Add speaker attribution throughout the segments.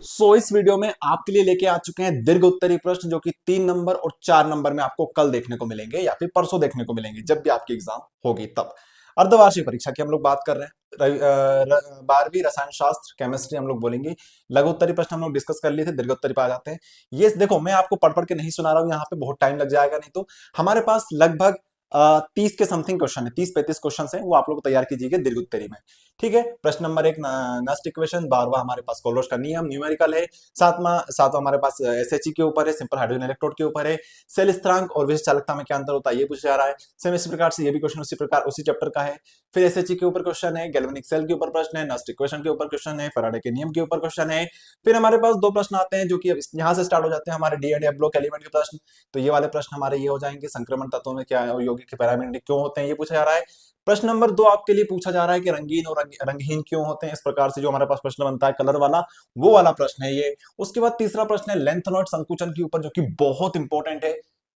Speaker 1: इस वीडियो में आपके लिए लेके आ चुके हैं दीर्घ उत्तरीय प्रश्न जो कि 3 नंबर और 4 नंबर में आपको कल देखने को मिलेंगे या फिर परसों देखने को मिलेंगे जब भी आपकी एग्जाम होगी तब। अर्धवार्षिक परीक्षा की हम लोग बात कर रहे हैं। 12वीं रसायन शास्त्र केमिस्ट्री हम लोग बोलेंगे। लघु उत्तरीय प्रश्न हम लोग डिस्कस कर लिए थे, दीर्घ उत्तरीय पे आ जाते हैं। ये देखो, मैं आपको पढ़ पढ़ के नहीं सुना रहा हूं, यहाँ पे बहुत टाइम लग जाएगा, नहीं तो हमारे पास लगभग 30 के समथिंग क्वेश्चन है, 30-35 क्वेश्चन है, वो आप लोग तैयार कीजिएगा दीर्घ उत्तरीय में। ठीक है, प्रश्न नंबर 1 नस्ट इक्वेशन, 12वां हमारे पास कोलोस का नियम न्यूमेरिकल है। सातवां हमारे पास एसएचई के ऊपर है, सिंपल हाइड्रोजन इलेक्ट्रोड के ऊपर है। सेल स्थिरांक और विशिष्ट चालकता में क्या अंतर होता है ये पूछा जा रहा है। सेम इसी प्रकार से ये भी क्वेश्चन उसी प्रकार उसी चैप्टर का है। फिर एसएचई के ऊपर क्वेश्चन है, गैल्वेनिक सेल के ऊपर प्रश्न है, नस्ट इक्वेशन के ऊपर क्वेश्चन है, फैराडे के नियम के ऊपर क्वेश्चन है। फिर हमारे पास 2 प्रश्न आते हैं जो कि यहाँ से स्टार्ट हो जाते हैं हमारे D and F block element के प्रश्न। तो ये वाले प्रश्न हमारे ये हो जाएंगे, संक्रमण तत्वों में क्या है और यौगिक के पैरामीटर क्यों होते हैं ये पूछा जा रहा है। प्रश्न नंबर 2 आपके लिए पूछा जा रहा है कि रंगीन और रंगहीन क्यों होते हैं, इस प्रकार से जो हमारे पास प्रश्न बनता है कलर वाला, वो वाला प्रश्न है ये। उसके बाद तीसरा प्रश्न है लेंथनॉइड संकुचन के ऊपर जो कि बहुत इंपॉर्टेंट है।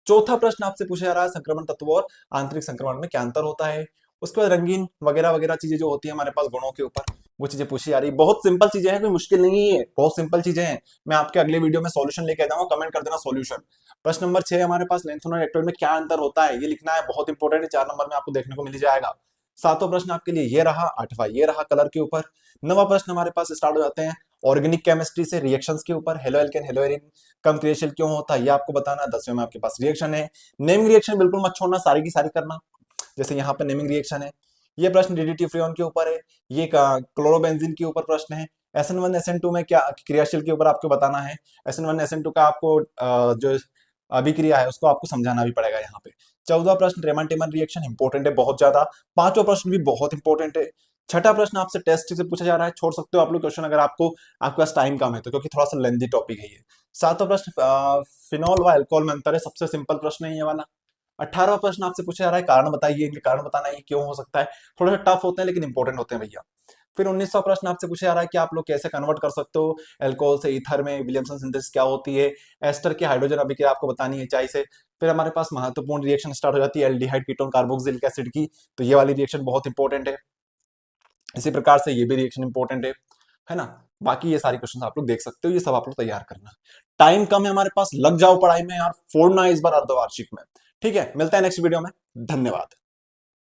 Speaker 1: चौथा प्रश्न आपसे पूछा जा रहा है संक्रमण तत्व और आंतरिक संक्रमण में क्या अंतर होता है। उसके बाद रंगीन वगैरह वगैरह चीजें जो होती है हमारे पास गुणों के ऊपर, वो चीजें पूछी जा रही है। बहुत सिंपल चीजें हैं, कोई मुश्किल नहीं है, बहुत सिंपल चीजें हैं। मैं आपके अगले वीडियो में सॉल्यूशन लेके आ जाऊंगा, कमेंट कर देना सॉल्यूशन। प्रश्न नंबर 6 हमारे पास लेंथनॉइड एक्टोइड में क्या अंतर होता है ये लिखना है, बहुत इंपॉर्टेंट है, 4 नंबर में आपको देखने को मिल जाएगा। 7वां प्रश्न आपके लिए ये रहा, 8वां ये रहा कलर के ऊपर। 9वां प्रश्न हमारे पास स्टार्ट हो जाते हैं ऑर्गेनिक केमिस्ट्री से रिएक्शंस के ऊपर, हेलो एल्केन हेलो एरिन कम क्रियाशील क्यों होता है ये आपको बताना है। 10वें में आपके पास रिएक्शन है, नेमिंग रिएक्शन बिल्कुल मत छोड़ना, सारी की सारी करना, जैसे यहाँ पे नेमिंग रिएक्शन है। ये प्रश्न डीडीटी फ्रीऑन के ऊपर है, ये क्लोरोबेंजीन के ऊपर प्रश्न है। SN1 SN2 में क्या क्रियाशील के ऊपर आपको बताना है। SN1 SN2 का आपको जो अभिक्रिया है उसको आपको समझाना भी पड़ेगा यहाँ पे। 14वां प्रश्न रेमन टेमन रिएक्शन इंपॉर्टेंट है बहुत ज्यादा। 5वां प्रश्न भी बहुत इंपॉर्टेंट है। 6ठा प्रश्न आपसे टेस्ट से पूछा जा रहा है, छोड़ सकते हो आप लोग क्वेश्चन अगर आपको आपके पास टाइम कम है तो, क्योंकि थोड़ा सा लेंथी टॉपिक है ये। 7वां प्रश्न फिनॉल व अल्कोहल में अंतर है, सबसे सिंपल प्रश्न है ये वाला। 18वां प्रश्न आपसे पूछा जा रहा है कारण बताइए, इनके कारण बताना ये क्यों हो सकता है। थोड़ा सा टफ होते हैं लेकिन इंपॉर्टेंट होते हैं भैया। फिर 19वां प्रश्न आपसे पूछा जा रहा है कि आप लोग कैसे कन्वर्ट कर सकते हो अल्कोहल से ईथर में, विलियमसन सिंथेसिस क्या होती है, एस्टर की हाइड्रोजन अभिक्रिया आपको बतानी है चाय से। फिर हमारे पास महत्वपूर्ण रिएक्शन स्टार्ट हो जाती है एल्डिहाइड कीटोन कार्बोक्सिलिक एसिड की, तो ये वाली रिएक्शन बहुत इंपॉर्टेंट है। इसी प्रकार से ये भी रिएक्शन इंपॉर्टेंट है ना। बाकी ये सारी क्वेश्चन आप लोग देख सकते हो, ये सब आप लोग तैयार करना। टाइम कम है हमारे पास, लग जाओ पढ़ाई में यार, फोड़ना इस बार अर्धवार्षिक में। ठीक है, मिलता है नेक्स्ट वीडियो में, धन्यवाद।